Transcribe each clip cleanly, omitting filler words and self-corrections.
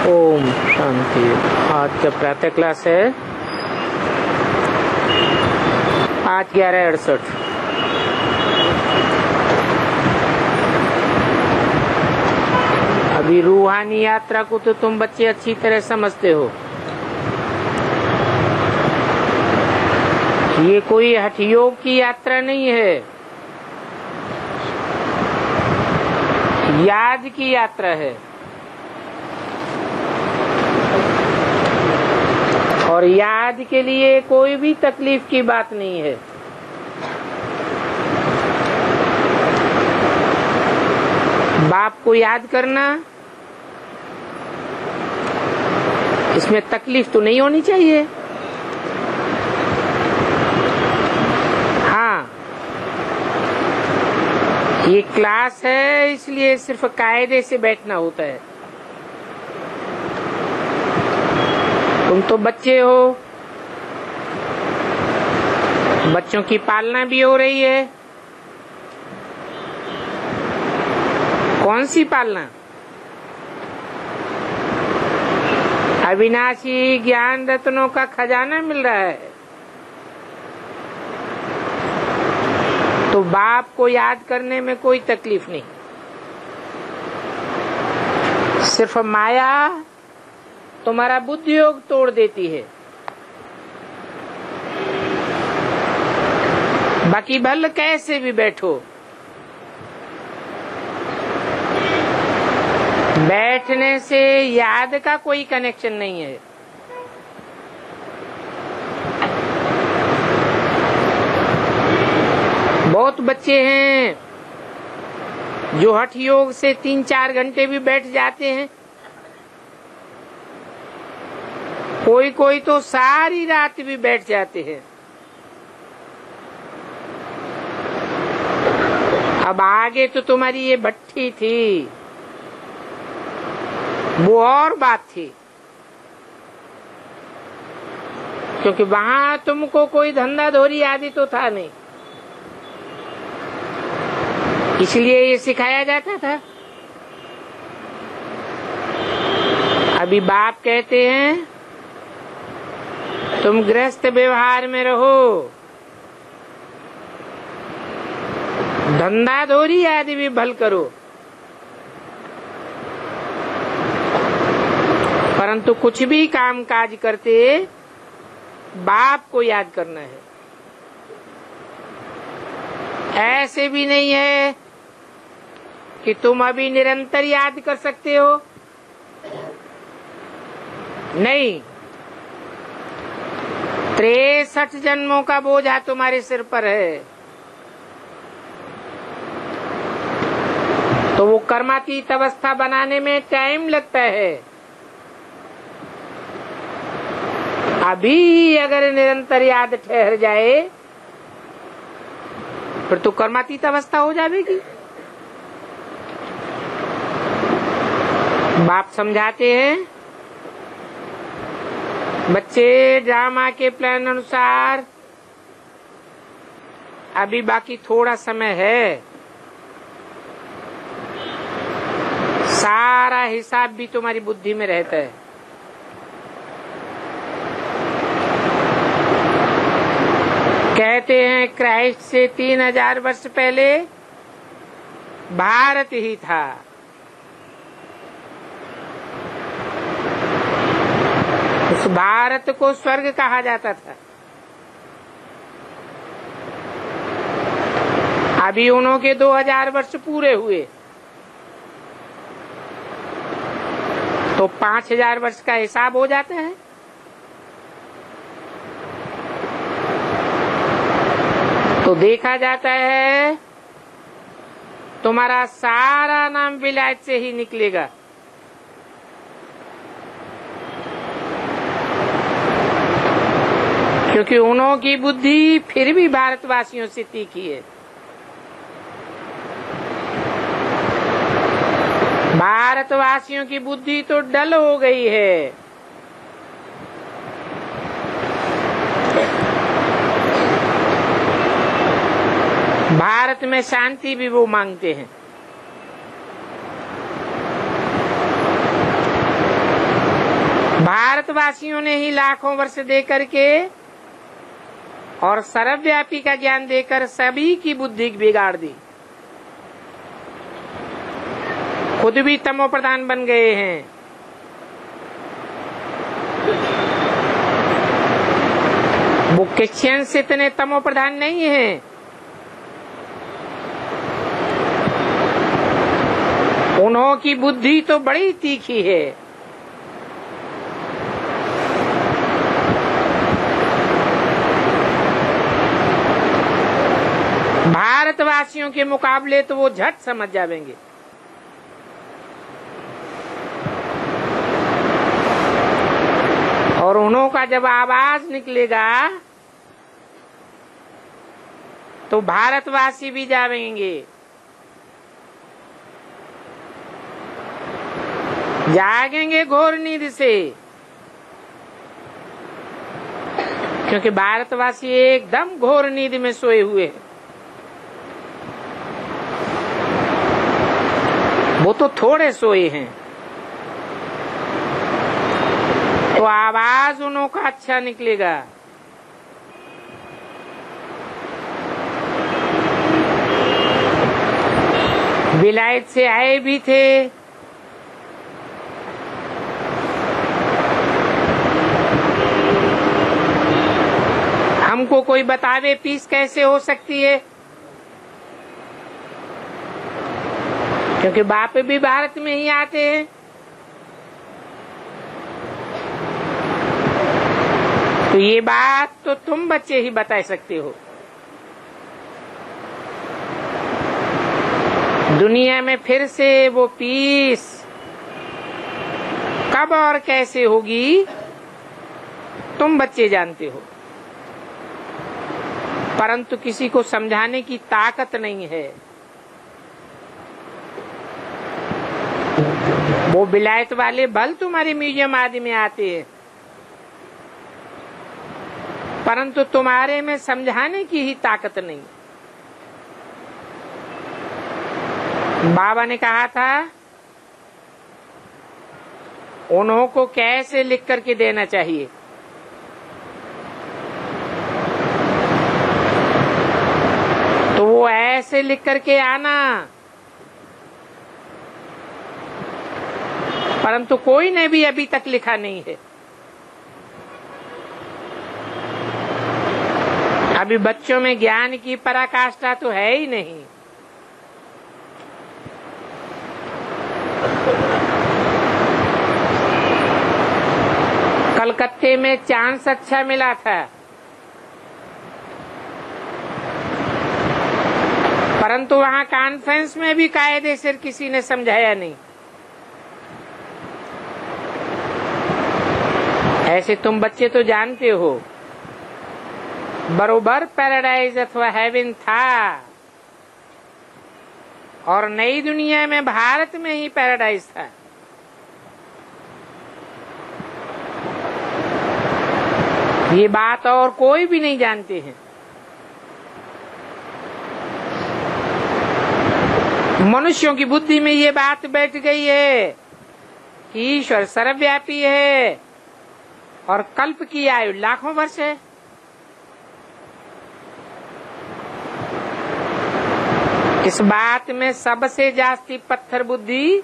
ओम शांति। आज का प्रातः क्लास है 8/11/68। अभी रूहानी यात्रा को तो तुम बच्चे अच्छी तरह समझते हो। ये कोई हठयोग की यात्रा नहीं है, याद की यात्रा है। और याद के लिए कोई भी तकलीफ की बात नहीं है। बाप को याद करना, इसमें तकलीफ तो नहीं होनी चाहिए। हाँ, ये क्लास है इसलिए सिर्फ कायदे से बैठना होता है। तुम तो बच्चे हो, बच्चों की पालना भी हो रही है। कौन सी पालना? अविनाशी ज्ञान रत्नों का खजाना मिल रहा है। तो बाप को याद करने में कोई तकलीफ नहीं। सिर्फ माया तुम्हारा बुद्धि योग तोड़ देती है। बाकी भल कैसे भी बैठो, बैठने से याद का कोई कनेक्शन नहीं है। बहुत बच्चे हैं जो हठ योग से 3-4 घंटे भी बैठ जाते हैं। कोई तो सारी रात भी बैठ जाते हैं। अब आगे तो तुम्हारी ये भट्ठी थी, वो और बात थी, क्योंकि वहां तुमको कोई धंधा धोरी आदि तो था नहीं, इसलिए ये सिखाया जाता था। अभी बाप कहते हैं तुम गृहस्थ व्यवहार में रहो, धंधा धोरी आदि भी भल करो, परंतु कुछ भी काम काज करते बाप को याद करना है। ऐसे भी नहीं है कि तुम अभी निरंतर याद कर सकते हो, नहीं। 63 जन्मों का बोझा तुम्हारे सिर पर है। तो वो कर्मातीत अवस्था बनाने में टाइम लगता है। अभी अगर निरंतर याद ठहर जाए फिर तो कर्मातीत अवस्था हो जाएगी। बाप समझाते हैं बच्चे ड्रामा के प्लान अनुसार अभी बाकी थोड़ा समय है। सारा हिसाब भी तुम्हारी बुद्धि में रहता है। कहते हैं क्राइस्ट से 3000 वर्ष पहले भारत ही था। उस भारत को स्वर्ग कहा जाता था। अभी उन्होंने 2000 वर्ष पूरे हुए तो 5000 वर्ष का हिसाब हो जाता है। तो देखा जाता है तुम्हारा सारा नाम विलायत से ही निकलेगा। क्योंकि उन्हों की बुद्धि फिर भी भारतवासियों से तीखी है। भारतवासियों की बुद्धि तो डल हो गई है। भारत में शांति भी वो मांगते हैं। भारतवासियों ने ही लाखों वर्ष दे करके और सर्वव्यापी का ज्ञान देकर सभी की बुद्धि बिगाड़ दी। खुद भी तमो प्रधान बन गए हैं। वो क्रिश्चियंस इतने तमो प्रधान नहीं हैं। उन्हों की बुद्धि तो बड़ी तीखी है। भारतवासियों के मुकाबले तो वो झट समझ जाएंगे। और उन्हों का जब आवाज निकलेगा तो भारतवासी भी जागेंगे। जागेंगे घोर नींद से, क्योंकि भारतवासी एकदम घोर नींद में सोए हुए हैं। वो तो थोड़े सोए हैं, तो आवाज उन्हों का अच्छा निकलेगा। विलायत से आए भी थे, हमको कोई बतावे पीस कैसे हो सकती है, क्योंकि बाप भी भारत में ही आते हैं। तो ये बात तो तुम बच्चे ही बता सकते हो। दुनिया में फिर से वो पीस कब और कैसे होगी तुम बच्चे जानते हो, परंतु किसी को समझाने की ताकत नहीं है। वो विलायत वाले भल तुम्हारे म्यूजियम आदि में आते हैं, परंतु तुम्हारे में समझाने की ही ताकत नहीं। बाबा ने कहा था उन्हों को कैसे लिख करके देना चाहिए। तो वो ऐसे लिख करके आना, परंतु कोई ने भी अभी तक लिखा नहीं है। अभी बच्चों में ज्ञान की पराकाष्ठा तो है ही नहीं। कलकत्ते में चांस अच्छा मिला था, परंतु वहां कॉन्फ्रेंस में भी कायदे से किसी ने समझाया नहीं। ऐसे तुम बच्चे तो जानते हो बरोबर पैराडाइज अथवा हेवन था, और नई दुनिया में भारत में ही पैराडाइज था। ये बात और कोई भी नहीं जानते हैं। मनुष्यों की बुद्धि में ये बात बैठ गई है कि ईश्वर सर्वव्यापी है और कल्प की आयु लाखों वर्ष है। इस बात में सबसे जास्ती पत्थर बुद्धि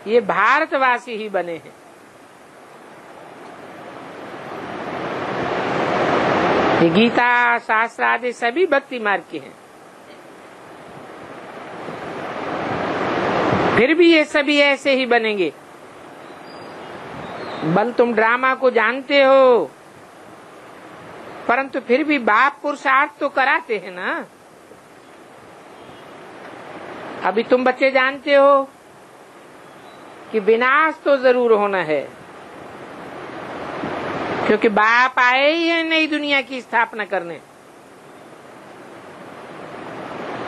ये भारतवासी ही बने हैं। ये गीता शास्त्र आदि सभी भक्ति मार्ग के हैं, फिर भी ये सभी ऐसे ही बनेंगे। बल तुम ड्रामा को जानते हो, परंतु फिर भी बाप पुरुषार्थ तो कराते हैं ना। अभी तुम बच्चे जानते हो कि विनाश तो जरूर होना है, क्योंकि बाप आए ही है नई दुनिया की स्थापना करने।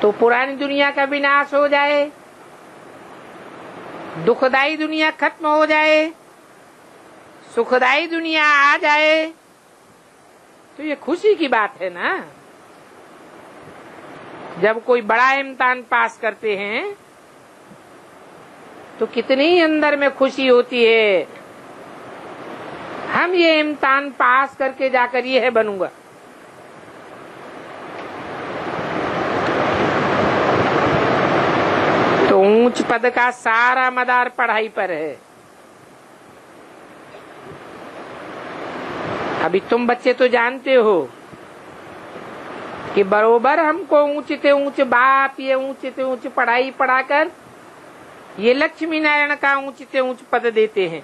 तो पुरानी दुनिया का विनाश हो जाए, दुखदाई दुनिया खत्म हो जाए, सुखदाई दुनिया आ जाए, तो ये खुशी की बात है ना। जब कोई बड़ा इम्तिहान पास करते हैं तो कितनी अंदर में खुशी होती है हम ये इम्तिहान पास करके जाकर ये बनूंगा। तो ऊंच पद का सारा मदार पढ़ाई पर है। अभी तुम बच्चे तो जानते हो कि बरोबर हमको ऊंच से ऊंच बाप, ये ऊंच से ऊंच पढ़ाई पढ़ाकर ये लक्ष्मी नारायण का ऊंच से ऊंच पद देते हैं।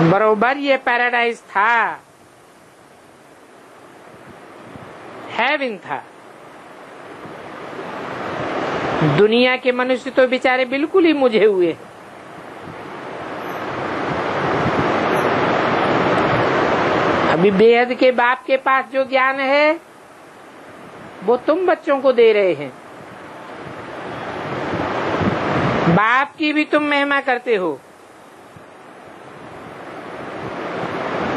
बरोबर ये पैराडाइज था, हेवन था। दुनिया के मनुष्य तो बेचारे बिल्कुल ही मुझे हुए। अभी बेहद के बाप के पास जो ज्ञान है वो तुम बच्चों को दे रहे हैं। बाप की भी तुम महिमा करते हो,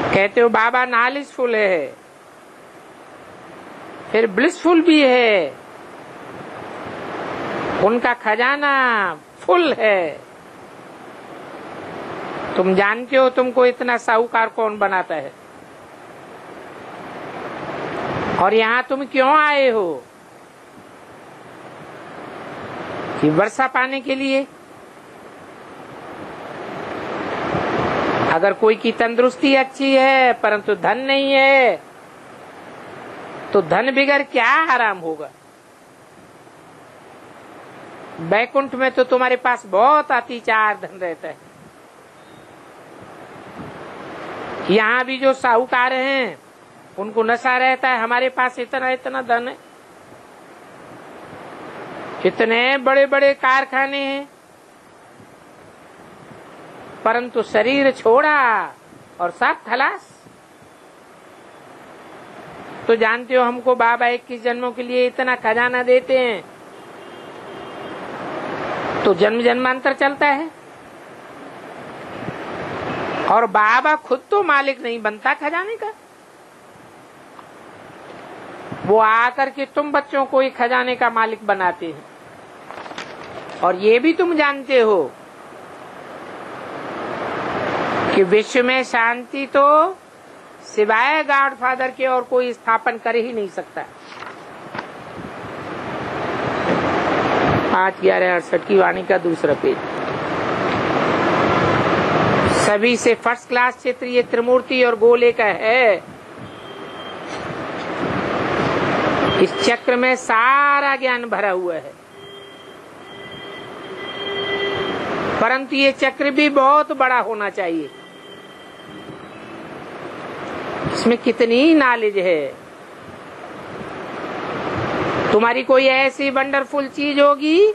कहते हो बाबा नॉलेजफुल है, फिर ब्लिसफुल भी है, उनका खजाना फुल है। तुम जानते हो तुमको इतना साहूकार कौन बनाता है, और यहाँ तुम क्यों आए हो? कि वर्षा पाने के लिए? अगर कोई की तंदुरुस्ती अच्छी है परंतु धन नहीं है तो धन बिगर क्या आराम होगा? बैकुंठ में तो तुम्हारे पास बहुत अतिचार धन रहता है। यहाँ भी जो साहूकार हैं उनको नशा रहता है, हमारे पास इतना इतना धन है, इतने बड़े बड़े कारखाने हैं, परंतु शरीर छोड़ा और सब खलास। तो जानते हो हमको बाबा 21 जन्मों के लिए इतना खजाना देते हैं तो जन्म जन्मांतर चलता है। और बाबा खुद तो मालिक नहीं बनता खजाने का, वो आकर के तुम बच्चों को ही खजाने का मालिक बनाते हैं। और ये भी तुम जानते हो कि विश्व में शांति तो सिवाय गॉडफादर के और कोई स्थापन कर ही नहीं सकता। 5/11/68 की वाणी का दूसरा पेज। सभी से फर्स्ट क्लास चित्र ये त्रिमूर्ति और गोले का है। इस चक्र में सारा ज्ञान भरा हुआ है, परंतु ये चक्र भी बहुत बड़ा होना चाहिए। इसमें कितनी नॉलेज है। तुम्हारी कोई ऐसी वंडरफुल चीज होगी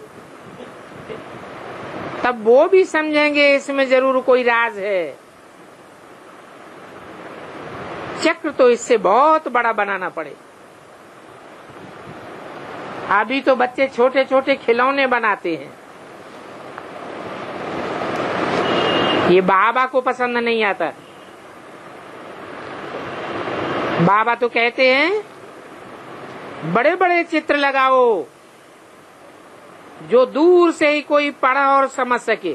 तब वो भी समझेंगे इसमें जरूर कोई राज है। चक्र तो इससे बहुत बड़ा बनाना पड़े। अभी तो बच्चे छोटे छोटे खिलौने बनाते हैं, ये बाबा को पसंद नहीं आता। बाबा तो कहते हैं बड़े बड़े चित्र लगाओ जो दूर से ही कोई पढ़ा और समझ सके,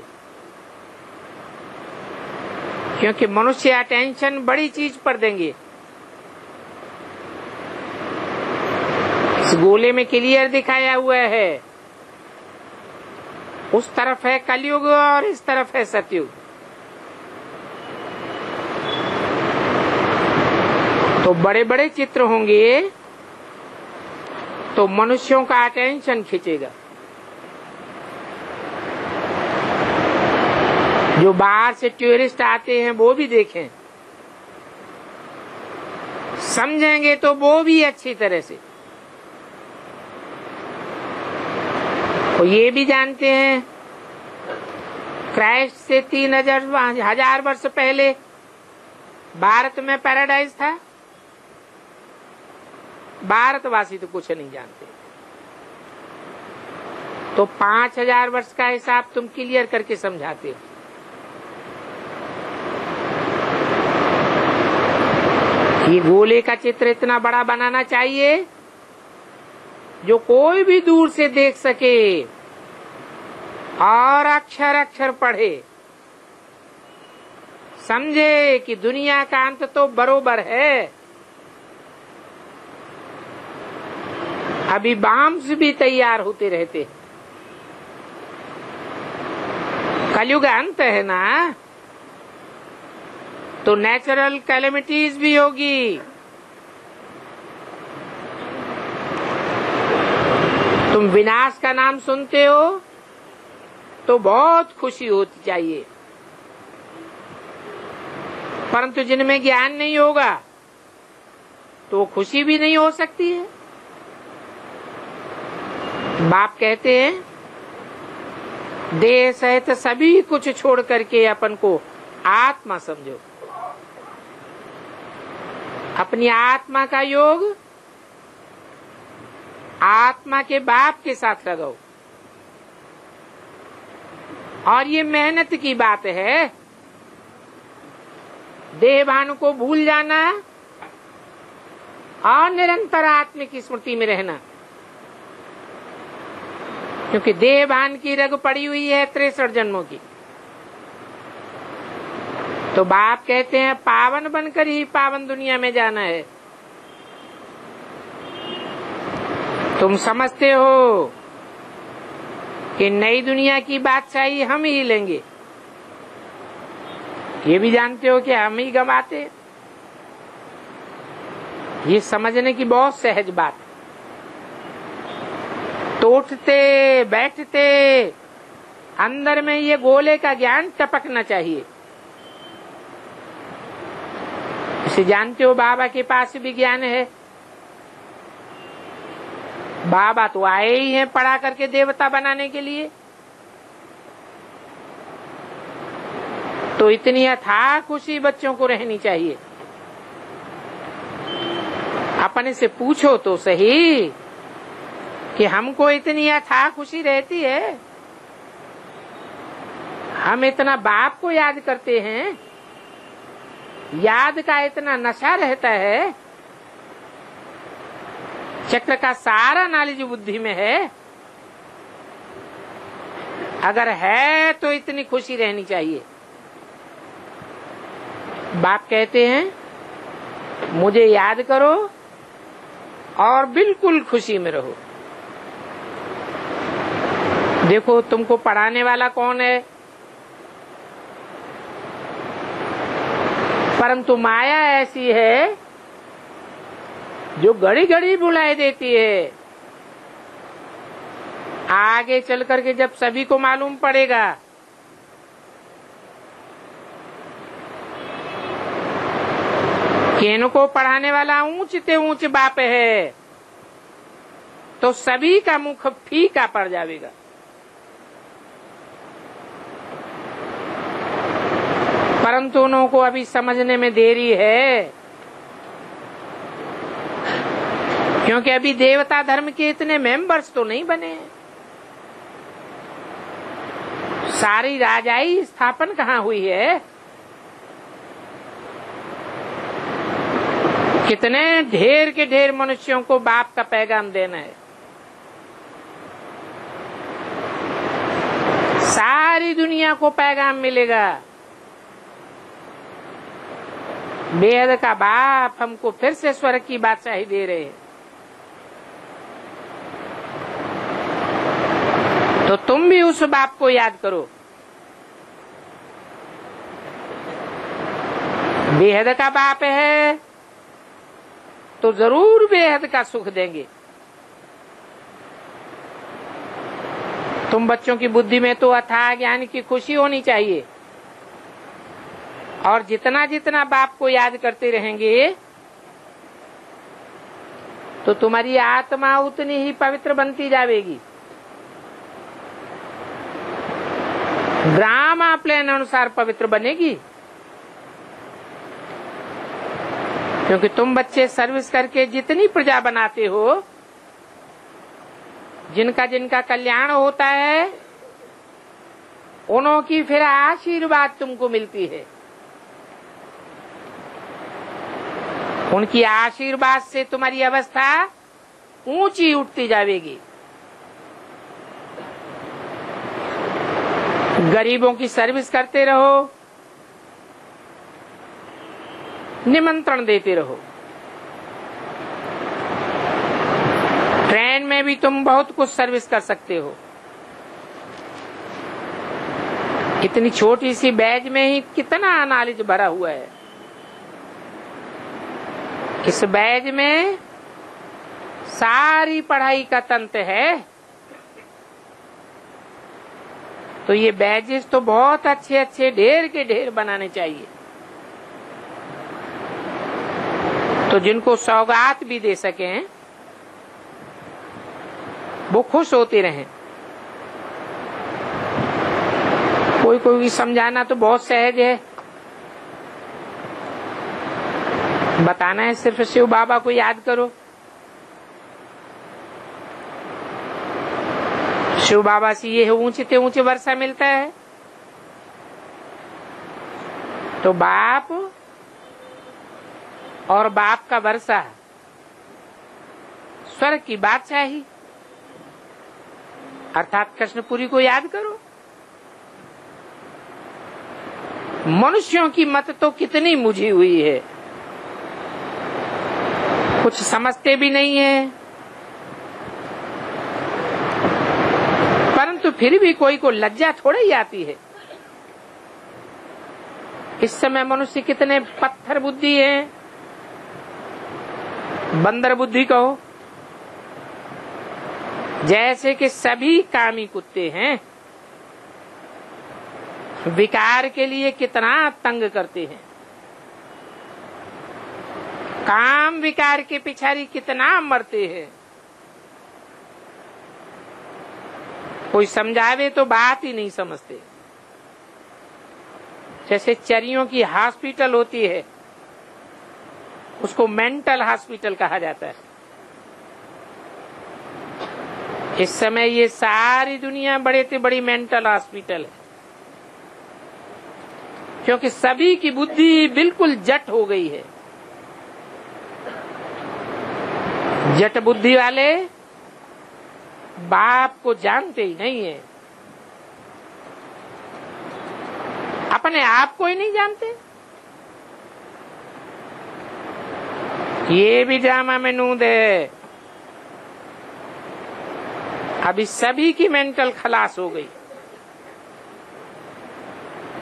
क्योंकि मनुष्य अटेंशन बड़ी चीज पर देंगे। इस गोले में क्लियर दिखाया हुआ है, उस तरफ है कलयुग और इस तरफ है सतयुग। तो बड़े बड़े चित्र होंगे तो मनुष्यों का अटेंशन खींचेगा। जो बाहर से टूरिस्ट आते हैं वो भी देखें, समझेंगे तो वो भी अच्छी तरह से। तो ये भी जानते हैं क्राइस्ट से 3000 वर्ष पहले भारत में पैराडाइज था। भारतवासी तो कुछ नहीं जानते, तो 5000 वर्ष का हिसाब तुम क्लियर करके समझाते हो। ये गोले का चित्र इतना बड़ा बनाना चाहिए जो कोई भी दूर से देख सके और अक्षर अक्षर पढ़े, समझे कि दुनिया का अंत तो बरोबर है। अभी बॉम्ब्स भी तैयार होते रहते, कलयुग अंत है ना, तो नेचुरल कैलेमिटीज भी होगी। तुम विनाश का नाम सुनते हो तो बहुत खुशी होती चाहिए, परंतु जिनमें ज्ञान नहीं होगा तो खुशी भी नहीं हो सकती है। बाप कहते हैं देह सहित सभी कुछ छोड़ करके अपन को आत्मा समझो, अपनी आत्मा का योग आत्मा के बाप के साथ लगाओ। और ये मेहनत की बात है, देह भान को भूल जाना और निरंतर आत्मिक स्मृति में रहना, क्योंकि देह भान की रग पड़ी हुई है 63 जन्मों की। तो बाप कहते हैं पावन बनकर ही पावन दुनिया में जाना है। तुम समझते हो कि नई दुनिया की बादशाही हम ही लेंगे, ये भी जानते हो कि हम ही गंवाते। ये समझने की बहुत सहज बात। तो उठते बैठते अंदर में ये गोले का ज्ञान टपकना चाहिए। इसे जानते हो बाबा के पास भी ज्ञान है। बाबा तो आए ही हैं पढ़ा करके देवता बनाने के लिए, तो इतनी अथाह खुशी बच्चों को रहनी चाहिए। अपने से पूछो तो सही कि हमको इतनी अथाह खुशी रहती है, हम इतना बाप को याद करते हैं, याद का इतना नशा रहता है, चक्र का सारा नॉलेज बुद्धि में है। अगर है तो इतनी खुशी रहनी चाहिए। बाप कहते हैं मुझे याद करो और बिल्कुल खुशी में रहो। देखो तुमको पढ़ाने वाला कौन है, परंतु माया ऐसी है जो घड़ी घड़ी बुलाए देती है। आगे चल करके जब सभी को मालूम पड़ेगा कि इनको पढ़ाने वाला ऊंचते ऊंच बाप है, तो सभी का मुख फीका पड़ जाएगा। परंतु उन्हों को अभी समझने में देरी है, क्योंकि अभी देवता धर्म के इतने मेंबर्स तो नहीं बने हैं। सारी राजाई स्थापन कहाँ हुई है, कितने ढेर के ढेर मनुष्यों को बाप का पैगाम देना है। सारी दुनिया को पैगाम मिलेगा, बेहद का बाप हमको फिर से स्वर्ग की बादशाही दे रहे हैं। तो तुम भी उस बाप को याद करो। बेहद का बाप है तो जरूर बेहद का सुख देंगे। तुम बच्चों की बुद्धि में तो अथाह ज्ञान की खुशी होनी चाहिए, और जितना जितना बाप को याद करते रहेंगे तो तुम्हारी आत्मा उतनी ही पवित्र बनती जाएगी। ड्रामा प्लान अनुसार पवित्र बनेगी, क्योंकि तुम बच्चे सर्विस करके जितनी प्रजा बनाते हो, जिनका जिनका कल्याण होता है, उन्हों की फिर आशीर्वाद तुमको मिलती है। उनकी आशीर्वाद से तुम्हारी अवस्था ऊंची उठती जाएगी। गरीबों की सर्विस करते रहो, निमंत्रण देते रहो। ट्रेन में भी तुम बहुत कुछ सर्विस कर सकते हो। इतनी छोटी सी बैग में ही कितना नॉलेज भरा हुआ है। इस बैग में सारी पढ़ाई का तंत्र है। तो ये बैजेस तो बहुत अच्छे अच्छे ढेर के ढेर बनाने चाहिए, तो जिनको सौगात भी दे सकें वो खुश होते रहें। कोई कोई समझाना तो बहुत सहज है, बताना है सिर्फ शिव बाबा को याद करो। शिव बाबा से ये ऊंचे से ऊंचे वर्षा मिलता है, तो बाप और बाप का वर्षा स्वर्ग की बादशाही अर्थात कृष्णपुरी को याद करो। मनुष्यों की मत तो कितनी मुझी हुई है, कुछ समझते भी नहीं है, परंतु फिर भी कोई को लज्जा थोड़ी ही आती है। इस समय मनुष्य कितने पत्थर बुद्धि है, बंदर बुद्धि कहो, जैसे कि सभी कामी कुत्ते हैं, विकार के लिए कितना तंग करते हैं, काम विकार के पिछाड़ी कितना मरते हैं। कोई समझावे तो बात ही नहीं समझते। जैसे चरियों की हॉस्पिटल होती है, उसको मेंटल हॉस्पिटल कहा जाता है। इस समय ये सारी दुनिया बड़े से बड़ी मेंटल हॉस्पिटल है, क्योंकि सभी की बुद्धि बिल्कुल जट हो गई है। जट बुद्धि वाले बाप को जानते ही नहीं है, अपने आप को ही नहीं जानते। ये भी ड्रामा में नूंद है। अभी सभी की मेंटल खलास हो गई।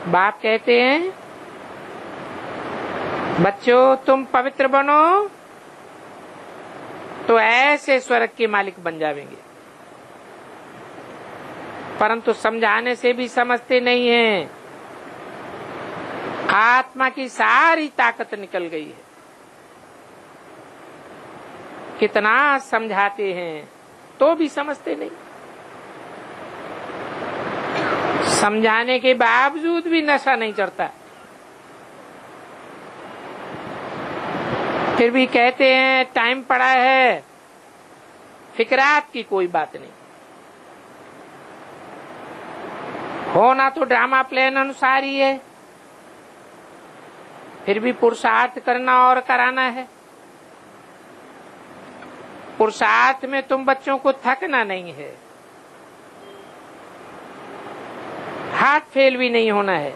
बाप कहते हैं बच्चों तुम पवित्र बनो तो ऐसे स्वर्ग के मालिक बन जाएंगे, परंतु समझाने से भी समझते नहीं हैं। आत्मा की सारी ताकत निकल गई है। कितना समझाते हैं तो भी समझते नहीं। समझाने के बावजूद भी नशा नहीं चढ़ता, फिर भी कहते हैं टाइम पड़ा है, फिक्रात की कोई बात नहीं। होना तो ड्रामा प्लान अनुसार ही है, फिर भी पुरुषार्थ करना और कराना है। पुरुषार्थ में तुम बच्चों को थकना नहीं है, हार्ट फेल भी नहीं होना है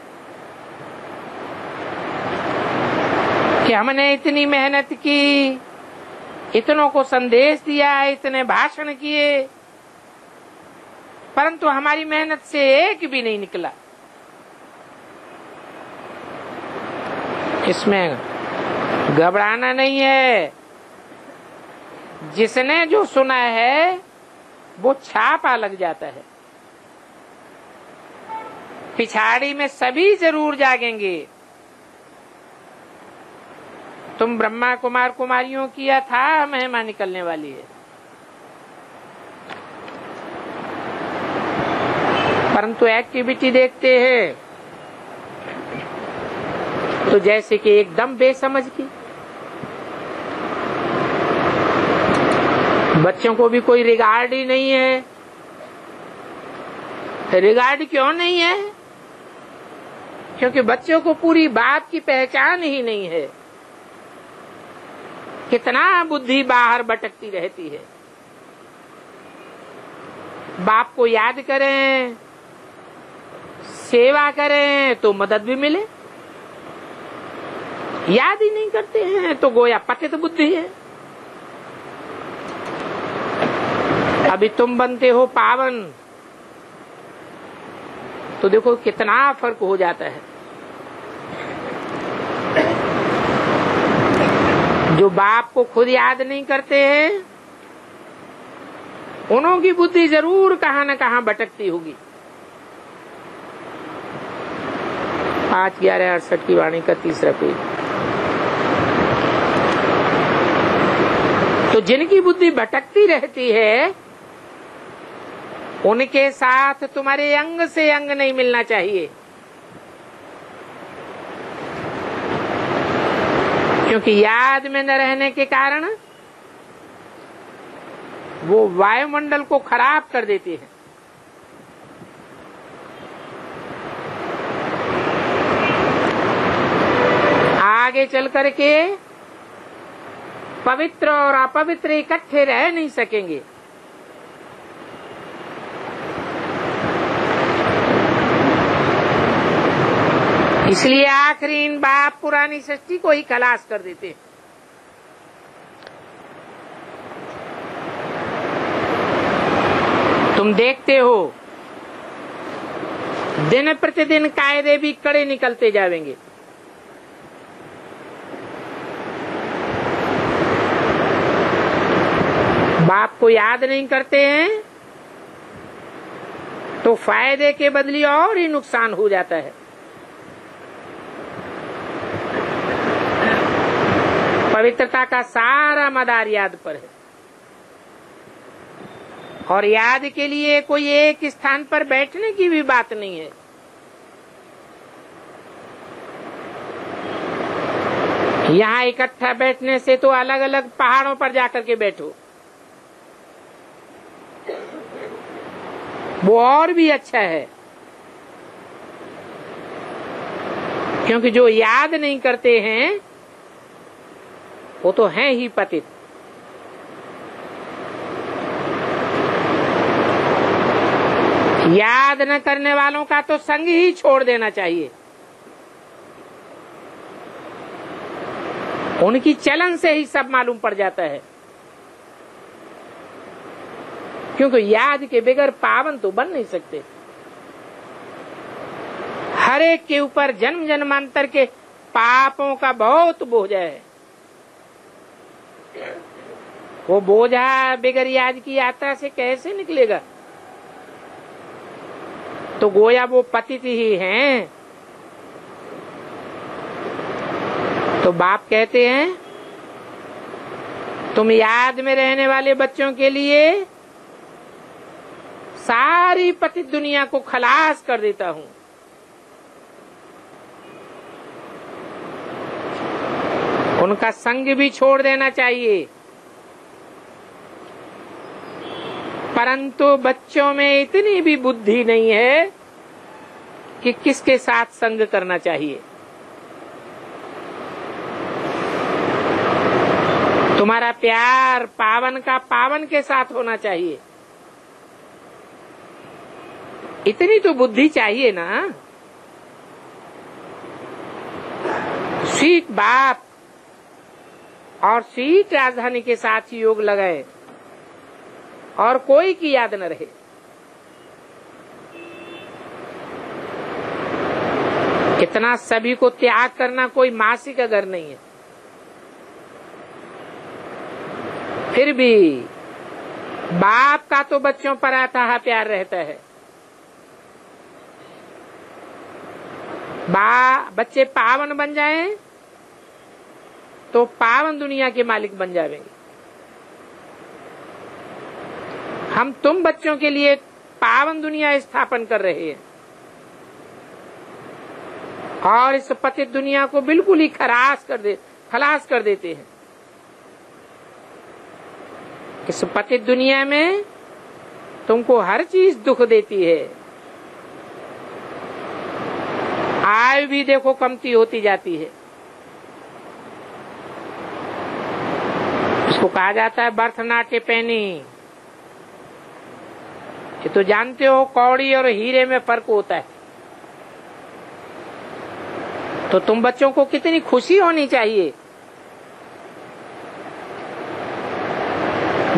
कि हमने इतनी मेहनत की, इतनों को संदेश दिया, इतने भाषण किए, परंतु हमारी मेहनत से एक भी नहीं निकला। इसमें घबराना नहीं है। जिसने जो सुना है वो छापा लग जाता है। पिछाड़ी में सभी जरूर जागेंगे। तुम ब्रह्मा कुमार कुमारियों किया था, महिमा निकलने वाली है। परंतु एक्टिविटी देखते हैं तो जैसे कि एकदम बेसमझ की। बच्चों को भी कोई रिगार्ड ही नहीं है। रिगार्ड क्यों नहीं है? क्योंकि बच्चों को पूरी बात की पहचान ही नहीं है। कितना बुद्धि बाहर भटकती रहती है। बाप को याद करें, सेवा करें तो मदद भी मिले, याद ही नहीं करते हैं तो गोया पतित बुद्धि है। अभी तुम बनते हो पावन तो देखो कितना फर्क हो जाता है। जो बाप को खुद याद नहीं करते हैं उन्हों की बुद्धि जरूर कहां न कहां भटकती होगी। 5/11/68 की वाणी का 3रा पेज। तो जिनकी बुद्धि भटकती रहती है उनके साथ तुम्हारे अंग से अंग नहीं मिलना चाहिए, क्योंकि याद में न रहने के कारण वो वायुमंडल को खराब कर देती है। आगे चल करके पवित्र और अपवित्र इकट्ठे रह नहीं सकेंगे। इसलिए आखिरी इन बाप पुरानी सृष्टि को ही खलास कर देते हैं। तुम देखते हो दिन प्रतिदिन कायदे भी कड़े निकलते जाएंगे। बाप को याद नहीं करते हैं तो फायदे के बदले और ही नुकसान हो जाता है। पवित्रता का सारा मदार याद पर है और याद के लिए कोई एक स्थान पर बैठने की भी बात नहीं है। यहाँ इकट्ठा बैठने से तो अलग अलग पहाड़ों पर जाकर के बैठो, वो और भी अच्छा है, क्योंकि जो याद नहीं करते हैं वो तो हैं ही पतित। याद न करने वालों का तो संग ही छोड़ देना चाहिए। उनकी चलन से ही सब मालूम पड़ जाता है, क्योंकि याद के बगैर पावन तो बन नहीं सकते। हर एक के ऊपर जन्म जन्मांतर के पापों का बहुत बोझा है। वो बोझा बगैर याद की यात्रा से कैसे निकलेगा? तो गोया वो पतित ही हैं। तो बाप कहते हैं तुम याद में रहने वाले बच्चों के लिए सारी पतित दुनिया को खलास कर देता हूं। उनका संग भी छोड़ देना चाहिए, परंतु बच्चों में इतनी भी बुद्धि नहीं है कि किसके साथ संग करना चाहिए। तुम्हारा प्यार पावन का पावन के साथ होना चाहिए, इतनी तो बुद्धि चाहिए ना। स्वीट बाप और स्वीट राजधानी के साथ ही योग लगाए और कोई की याद न रहे। इतना सभी को त्याग करना कोई मासी का घर नहीं है। फिर भी बाप का तो बच्चों पर अथाह प्यार रहता है। बच्चे पावन बन जाएं तो पावन दुनिया के मालिक बन जाएंगे। हम तुम बच्चों के लिए पावन दुनिया स्थापन कर रहे हैं और इस पतित दुनिया को बिल्कुल ही खलास कर देते हैं। इस पतित दुनिया में तुमको हर चीज दुख देती है। आयु भी देखो कमती होती जाती है। इसको कहा जाता है बर्थ नॉट ए पेनी। ये तो जानते हो कौड़ी और हीरे में फर्क होता है। तो तुम बच्चों को कितनी खुशी होनी चाहिए।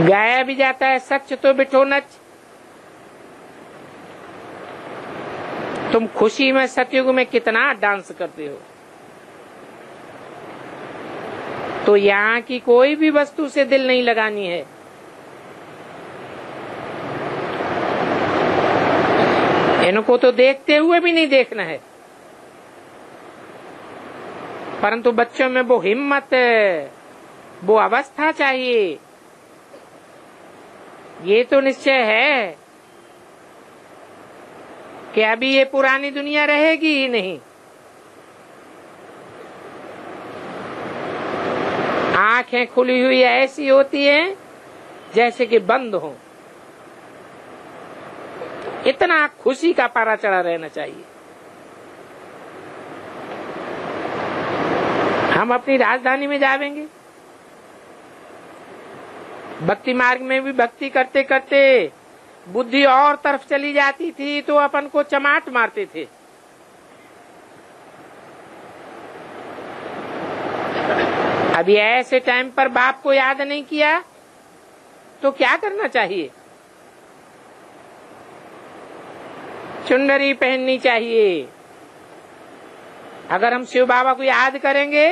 गाया भी जाता है सच तो बिठो नच। तुम खुशी में सतयुग में कितना डांस करते हो। तो यहाँ की कोई भी वस्तु से दिल नहीं लगानी है। इनको तो देखते हुए भी नहीं देखना है, परंतु बच्चों में वो हिम्मत, वो अवस्था चाहिए। ये तो निश्चय है कि अभी ये पुरानी दुनिया रहेगी ही नहीं। आंखें खुली हुई ऐसी होती हैं जैसे कि बंद हो। इतना खुशी का पारा चढ़ा रहना चाहिए। हम अपनी राजधानी में जावेंगे, भक्ति मार्ग में भी भक्ति करते करते बुद्धि और तरफ चली जाती थी तो अपन को चमाट मारते थे। अभी ऐसे टाइम पर बाप को याद नहीं किया तो क्या करना चाहिए? चुनरी पहननी चाहिए। अगर हम शिव बाबा को याद करेंगे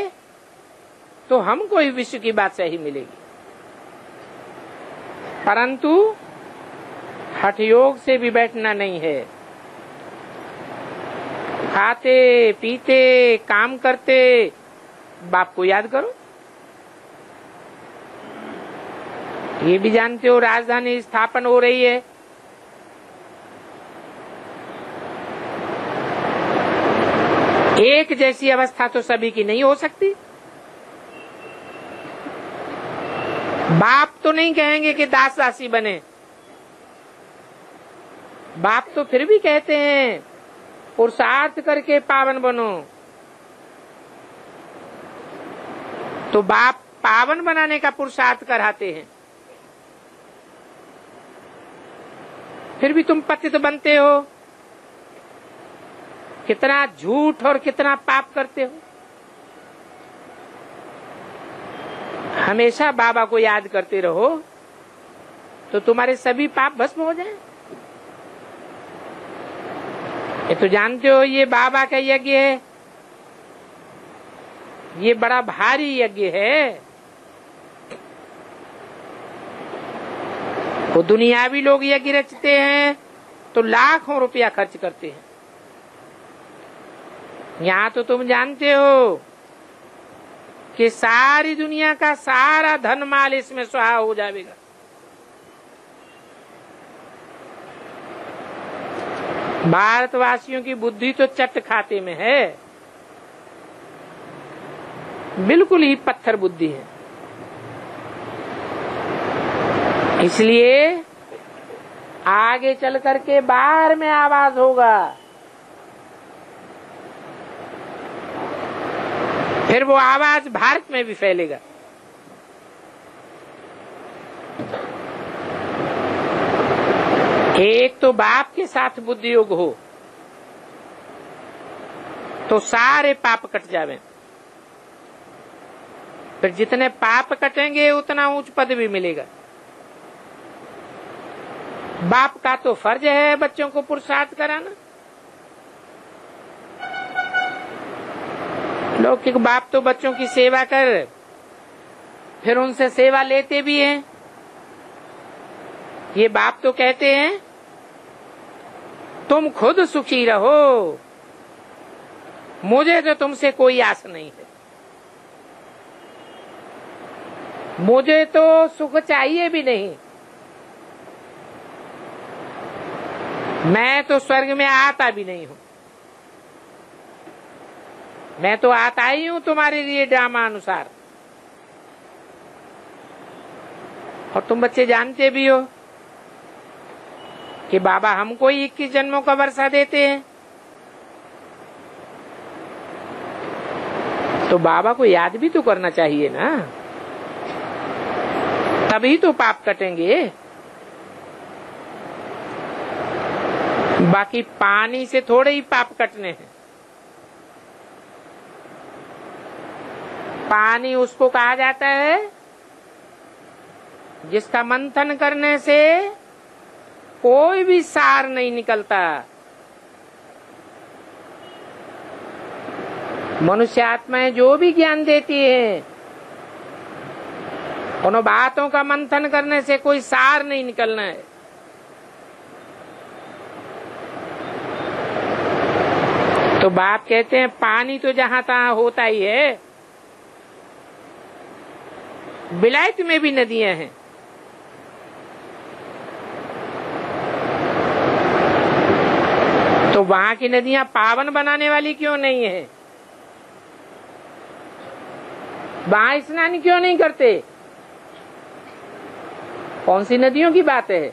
तो हमको ही विश्व की बात सही मिलेगी। परंतु हठ योग से भी बैठना नहीं है। खाते पीते काम करते बाप को याद करो। ये भी जानते हो राजधानी स्थापन हो रही है। एक जैसी अवस्था तो सभी की नहीं हो सकती। बाप तो नहीं कहेंगे कि दास दासी बने। बाप तो फिर भी कहते हैं पुरुषार्थ करके पावन बनो। तो बाप पावन बनाने का पुरुषार्थ कराते हैं, फिर भी तुम पतित बनते हो। कितना झूठ और कितना पाप करते हो। हमेशा बाबा को याद करते रहो तो तुम्हारे सभी पाप भस्म हो जाएं। ये तो जानते हो ये बाबा का यज्ञ है, ये बड़ा भारी यज्ञ है। वो दुनियावी लोग यज्ञ रचते हैं तो लाखों रुपया खर्च करते हैं। यहाँ तो तुम जानते हो कि सारी दुनिया का सारा धन माल इसमें सुहा हो जाएगा। भारतवासियों की बुद्धि तो चट खाते में है, बिल्कुल ही पत्थर बुद्धि है। इसलिए आगे चल करके बाहर में आवाज होगा, फिर वो आवाज भारत में भी फैलेगा। एक तो बाप के साथ बुद्धि योग हो तो सारे पाप कट जावे। फिर जितने पाप कटेंगे उतना उच्च पद भी मिलेगा। बाप का तो फर्ज है बच्चों को पुरुषार्थ कराना। लौकिक बाप तो बच्चों की सेवा कर फिर उनसे सेवा लेते भी हैं। ये बाप तो कहते हैं तुम खुद सुखी रहो, मुझे तो तुमसे कोई आस नहीं है। मुझे तो सुख चाहिए भी नहीं। मैं तो स्वर्ग में आता भी नहीं हूं। मैं तो आता ही हूं तुम्हारे लिए ड्रामा अनुसार। और तुम बच्चे जानते भी हो कि बाबा हमको ही 21 जन्मों का वर्षा देते हैं। तो बाबा को याद भी तो करना चाहिए ना, तभी तो पाप कटेंगे। बाकी पानी से थोड़े ही पाप कटने हैं। पानी उसको कहा जाता है जिसका मंथन करने से कोई भी सार नहीं निकलता। मनुष्य आत्माएं जो भी ज्ञान देती है, उन बातों का मंथन करने से कोई सार नहीं निकलना है। तो बाप कहते हैं पानी तो जहां तहां होता ही है, विलायत में भी नदियां हैं। तो वहां की नदियां पावन बनाने वाली क्यों नहीं है? वहां स्नान क्यों नहीं करते? कौन सी नदियों की बात है?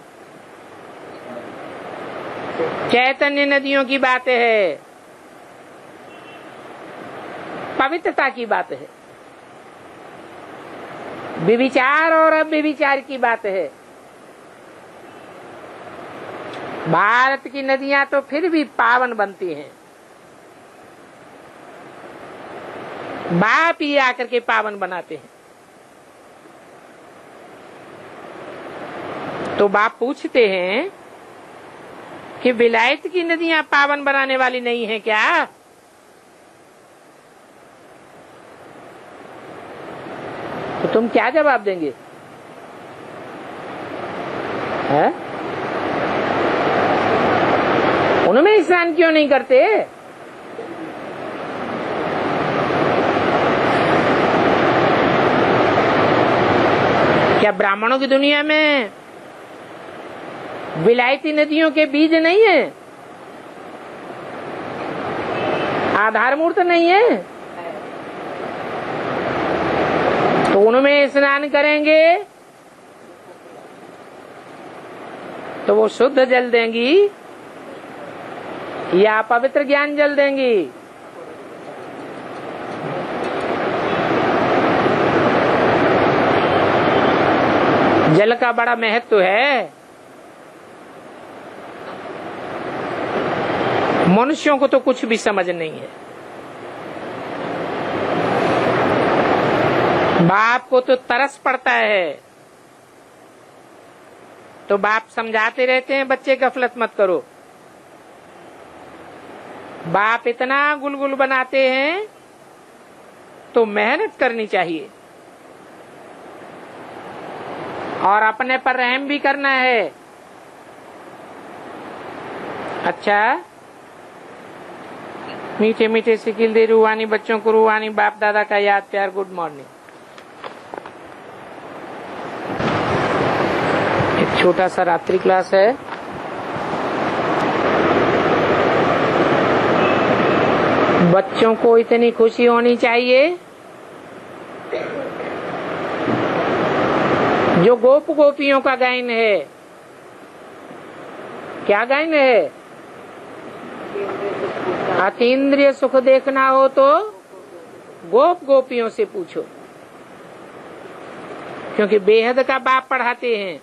चैतन्य नदियों की बात है, पवित्रता की बात है, विविचार और अव्यभिचार की बात है। भारत की नदियां तो फिर भी पावन बनती हैं, बाप ही आकर के पावन बनाते हैं। तो बाप पूछते हैं कि विलायत की नदियां पावन बनाने वाली नहीं है क्या? तो तुम क्या जवाब देंगे? है? उनमें स्नान क्यों नहीं करते? क्या ब्राह्मणों की दुनिया में विलायती नदियों के बीज नहीं है? आधार मूर्त नहीं है? तो उनमें स्नान करेंगे तो वो शुद्ध जल देंगी या पवित्र ज्ञान जल देंगी? जल का बड़ा महत्व है। मनुष्यों को तो कुछ भी समझ नहीं है। बाप को तो तरस पड़ता है, तो बाप समझाते रहते हैं बच्चे गफलत मत करो। बाप इतना गुलगुल बनाते हैं तो मेहनत करनी चाहिए और अपने पर रहम भी करना है। अच्छा, मीठे मीठे सिकिल दे रूहानी बच्चों को रूहानी बाप दादा का याद प्यार। Good morning. एक छोटा सा रात्रि क्लास है। बच्चों को इतनी खुशी होनी चाहिए जो गोप गोपियों का गायन है। क्या गायन है? अतीन्द्रिय सुख देखना हो तो गोप गोपियों से पूछो, क्योंकि बेहद का बाप पढ़ाते हैं।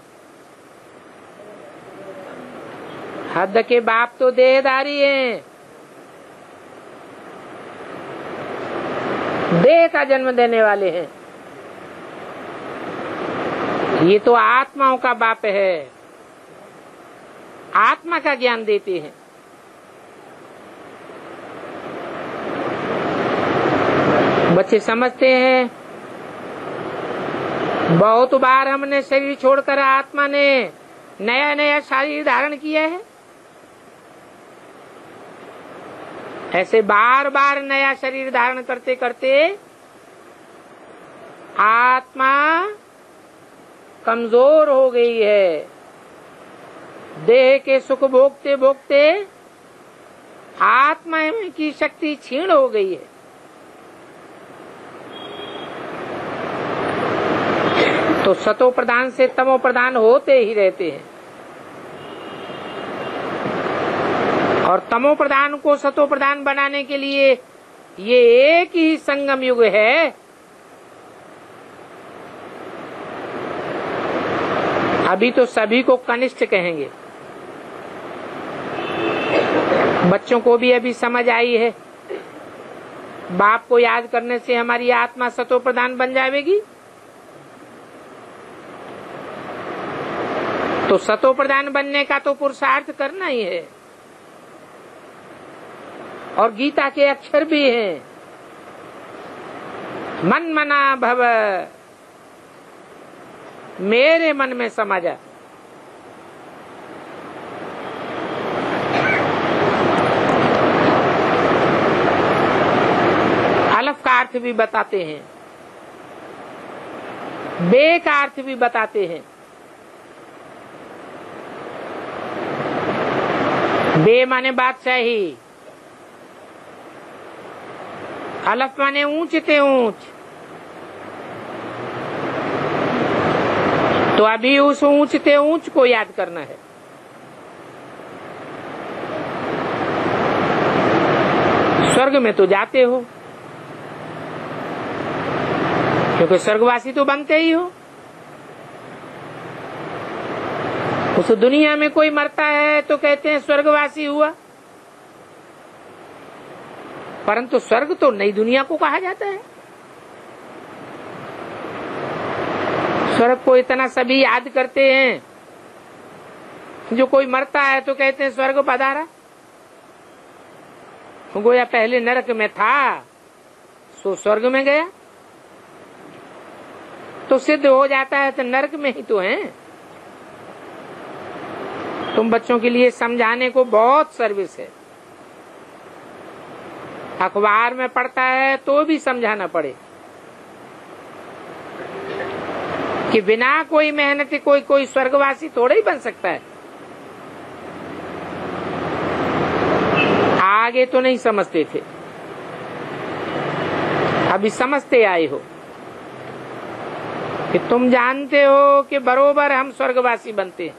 हद के बाप तो देहधारी हैं, देह का जन्म देने वाले हैं। ये तो आत्माओं का बाप है, आत्मा का ज्ञान देते हैं। बच्चे समझते हैं बहुत बार हमने शरीर छोड़कर आत्मा ने नया नया शरीर धारण किया है। ऐसे बार बार नया शरीर धारण करते करते आत्मा कमजोर हो गई है। देह के सुख भोगते भोगते आत्मा की शक्ति क्षीण हो गई है। तो सतो प्रधान से तमो प्रधान होते ही रहते हैं, और तमो प्रधान को सतो प्रधान बनाने के लिए ये एक ही संगम युग है। अभी तो सभी को कनिष्ठ कहेंगे। बच्चों को भी अभी समझ आई है, बाप को याद करने से हमारी आत्मा सतो प्रधान बन जाएगी। तो सतो प्रधान बनने का तो पुरुषार्थ करना ही है। और गीता के अक्षर भी हैं, मन मना भव, मेरे मन में समा जा। अलफ का अर्थ भी बताते हैं, बे का अर्थ भी बताते हैं। बे माने बादशाही, अलफ माने ऊंच ते ऊंच। तो अभी उस ऊंच ते ऊंच को याद करना है। स्वर्ग में तो जाते हो, क्योंकि स्वर्गवासी तो बनते ही हो। उस दुनिया में कोई मरता है तो कहते हैं स्वर्गवासी हुआ, परंतु स्वर्ग तो नई दुनिया को कहा जाता है। स्वर्ग को इतना सभी याद करते हैं, जो कोई मरता है तो कहते हैं स्वर्ग पधारा। गोया पहले नरक में था सो स्वर्ग में गया, तो सिद्ध हो जाता है तो नरक में ही तो है। तुम बच्चों के लिए समझाने को बहुत सर्विस है, अखबार में पढ़ता है तो भी समझाना पड़े कि बिना कोई मेहनत कोई स्वर्गवासी थोड़ा ही बन सकता है। आगे तो नहीं समझते थे, अभी समझते आए हो कि तुम जानते हो कि बरोबर हम स्वर्गवासी बनते हैं,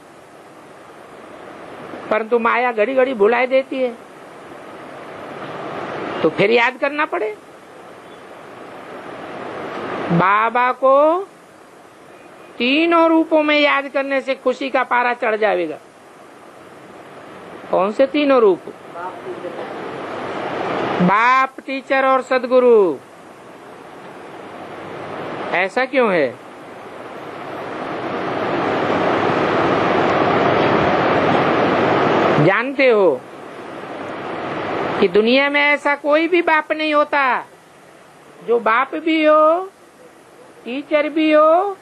परंतु माया घड़ी घड़ी भुलाए देती है, तो फिर याद करना पड़े। बाबा को तीनों रूपों में याद करने से खुशी का पारा चढ़ जाएगा। कौन से तीनों रूप? बाप, टीचर और सदगुरु। ऐसा क्यों है? जानते हो कि दुनिया में ऐसा कोई भी बाप नहीं होता जो बाप भी हो, टीचर भी हो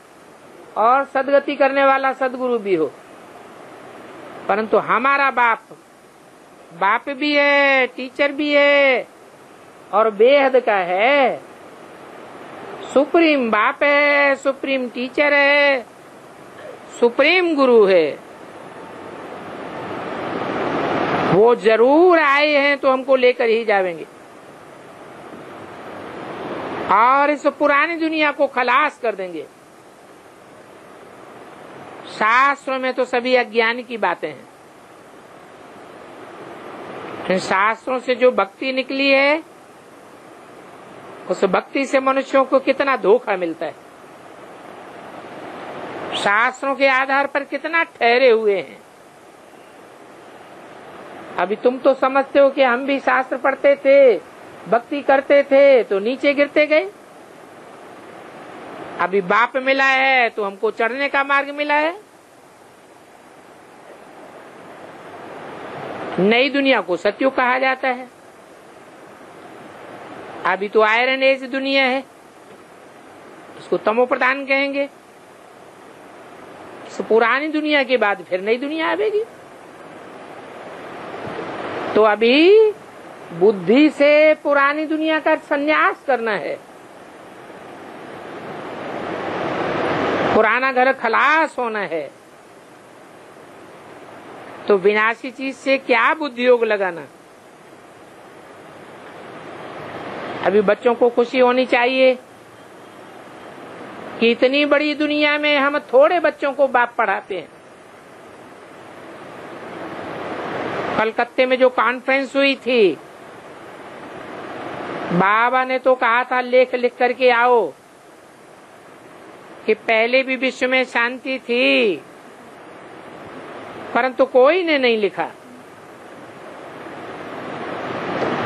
और सदगति करने वाला सदगुरु भी हो, परंतु हमारा बाप भी है, टीचर भी है और बेहद का है। सुप्रीम बाप है, सुप्रीम टीचर है, सुप्रीम गुरु है। वो जरूर आए हैं तो हमको लेकर ही जाएंगे और इस पुरानी दुनिया को खलास कर देंगे। शास्त्रों में तो सभी अज्ञान की बातें हैं। इन शास्त्रों से जो भक्ति निकली है, उस भक्ति से मनुष्यों को कितना धोखा मिलता है। शास्त्रों के आधार पर कितना ठहरे हुए हैं। अभी तुम तो समझते हो कि हम भी शास्त्र पढ़ते थे, भक्ति करते थे तो नीचे गिरते गए। अभी बाप मिला है तो हमको चढ़ने का मार्ग मिला है। नई दुनिया को सतयुग कहा जाता है। अभी तो आयरन एज दुनिया है, इसको तमो प्रधान कहेंगे। इस पुरानी दुनिया के बाद फिर नई दुनिया आएगी। तो अभी बुद्धि से पुरानी दुनिया का संन्यास करना है। पुराना घर खलास होना है। तो विनाशी चीज से क्या बुद्धि योग लगाना। अभी बच्चों को खुशी होनी चाहिए कि इतनी बड़ी दुनिया में हम थोड़े बच्चों को बाप पढ़ाते हैं। कलकत्ते में जो कॉन्फ्रेंस हुई थी, बाबा ने तो कहा था लेख लिख करके आओ कि पहले भी विश्व में शांति थी, परंतु कोई ने नहीं लिखा।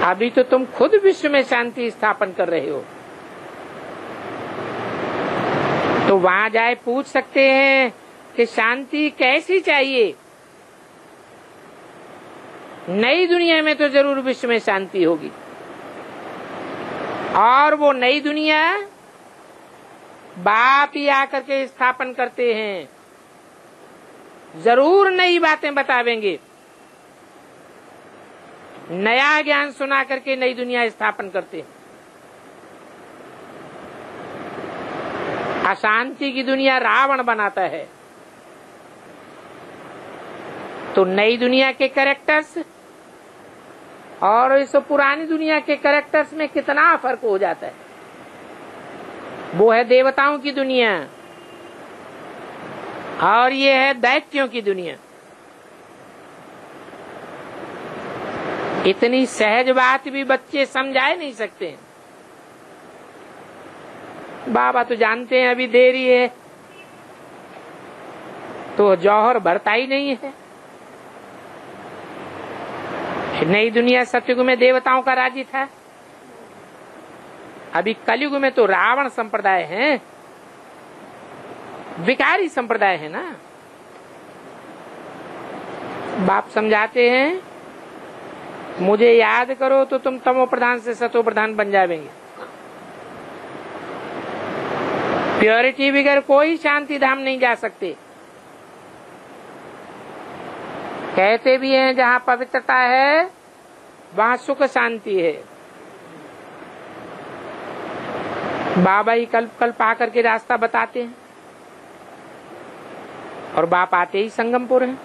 अभी तो तुम खुद विश्व में शांति स्थापन कर रहे हो, तो वहां जाए पूछ सकते हैं कि शांति कैसी चाहिए। नई दुनिया में तो जरूर विश्व में शांति होगी, और वो नई दुनिया बाप ही आकर के स्थापन करते हैं। जरूर नई बातें बतावेंगे, नया ज्ञान सुना करके नई दुनिया स्थापन करते हैं। अशांति की दुनिया रावण बनाता है, तो नई दुनिया के कैरेक्टर्स और इस पुरानी दुनिया के कैरेक्टर्स में कितना फर्क हो जाता है। वो है देवताओं की दुनिया और ये है दैत्यों की दुनिया। इतनी सहज बात भी बच्चे समझाए नहीं सकते हैं। बाबा तो जानते हैं अभी देरी है, तो जौहर भरता ही नहीं है। नई दुनिया सतयुग में देवताओं का राज्य था, अभी कलयुग में तो रावण संप्रदाय है, विकारी संप्रदाय है ना। बाप समझाते हैं, मुझे याद करो तो तुम तमो प्रधान से सतो प्रधान बन जाएंगे। प्योरिटी बगैर कोई शांति धाम नहीं जा सकते। कहते भी हैं जहाँ पवित्रता है वहाँ सुख शांति है। बाबा ही कल्प कल्प आकर के रास्ता बताते हैं, और बाप आते ही संगमपुर है।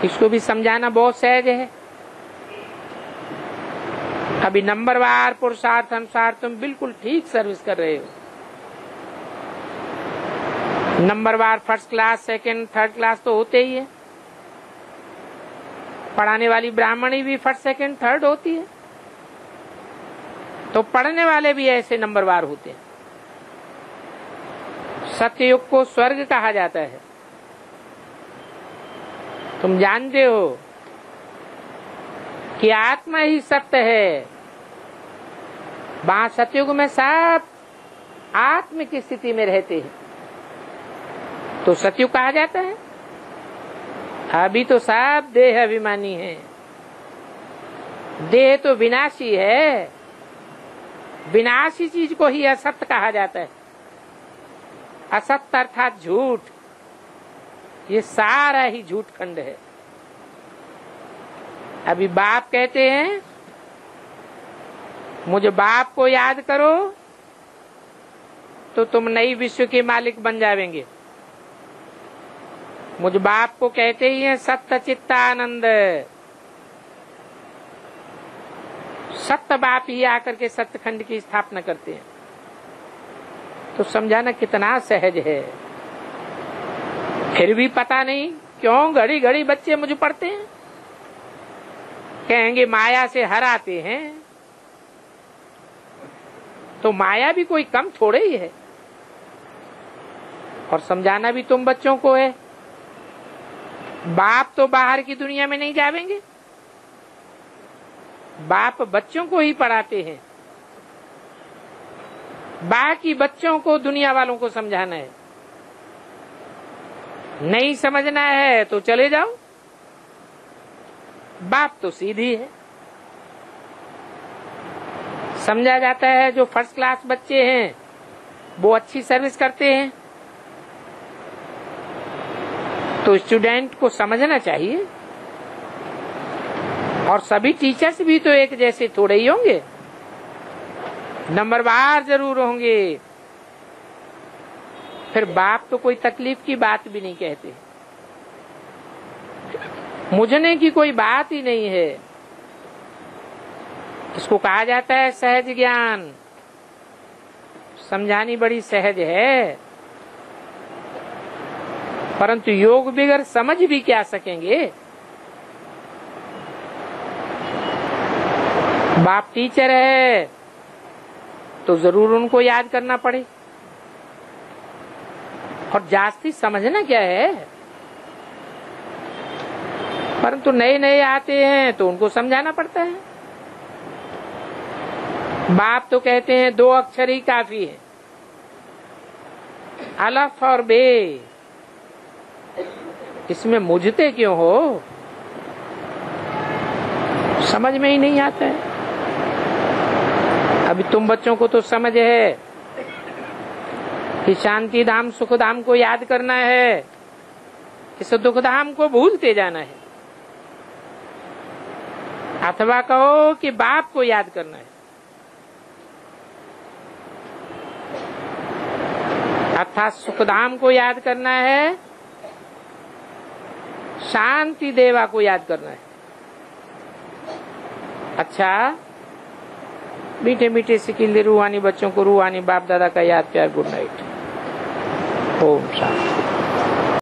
इसको भी समझाना बहुत सहज है। अभी नंबरवार पुरुषार्थ अनुसार तुम बिल्कुल ठीक सर्विस कर रहे हो। नंबरवार first class, second, third class तो होते ही है। पढ़ाने वाली ब्राह्मणी भी फर्स्ट, सेकंड, थर्ड होती है, तो पढ़ने वाले भी ऐसे नंबरवार होते हैं। सत्ययुग को स्वर्ग कहा जाता है। तुम जानते हो कि आत्मा ही सत्य है। वहां सतयुग में सब आत्म की स्थिति में रहते हैं, तो सतयुग कहा जाता है। अभी तो सब देह अभिमानी है। देह तो विनाशी है, विनाशी चीज को ही असत्य कहा जाता है। असत्य अर्थात झूठ, ये सारा ही झूठ खंड है। अभी बाप कहते हैं, मुझे बाप को याद करो तो तुम नई विश्व के मालिक बन जाएंगे। मुझ बाप को कहते ही हैं सत्य चित्तानंद। सत्य बाप ही आकर के सत्यखंड की स्थापना करते हैं। तो समझाना कितना सहज है। फिर भी पता नहीं क्यों घड़ी घड़ी बच्चे मुझे पढ़ते हैं, कहेंगे माया से हराते हैं। तो माया भी कोई कम थोड़े ही है, और समझाना भी तुम बच्चों को है। बाप तो बाहर की दुनिया में नहीं जावेंगे, बाप बच्चों को ही पढ़ाते हैं। बाकी बच्चों को दुनिया वालों को समझाना है। नहीं समझना है तो चले जाओ। बाप तो सीधी है। समझा जाता है जो फर्स्ट क्लास बच्चे हैं वो अच्छी सर्विस करते हैं, तो स्टूडेंट को समझना चाहिए। और सभी टीचर्स भी तो एक जैसे थोड़े ही होंगे, नंबरवार जरूर होंगे। फिर बाप तो कोई तकलीफ की बात भी नहीं कहते, मुझने की कोई बात ही नहीं है। इसको कहा जाता है सहज ज्ञान। समझानी बड़ी सहज है, परंतु योग बगैर समझ भी क्या सकेंगे। बाप टीचर है तो जरूर उनको याद करना पड़े। और जास्ती समझना क्या है, परंतु नए नए आते हैं तो उनको समझाना पड़ता है। बाप तो कहते हैं 2 अक्षर ही काफी है, अलफ और बे। इसमें मुझते क्यों हो, समझ में ही नहीं आता है। अभी तुम बच्चों को तो समझ है कि शांति धाम सुख धाम को याद करना है, इस दुख धाम को भूलते जाना है, अथवा कहो कि बाप को याद करना है, अर्थात सुखधाम को याद करना है, शांति देवा को याद करना है। अच्छा, मीठे मीठे सिकिंदे रूहानी बच्चों को रूहानी बाप दादा का याद प्यार। Good night. ओम शांति।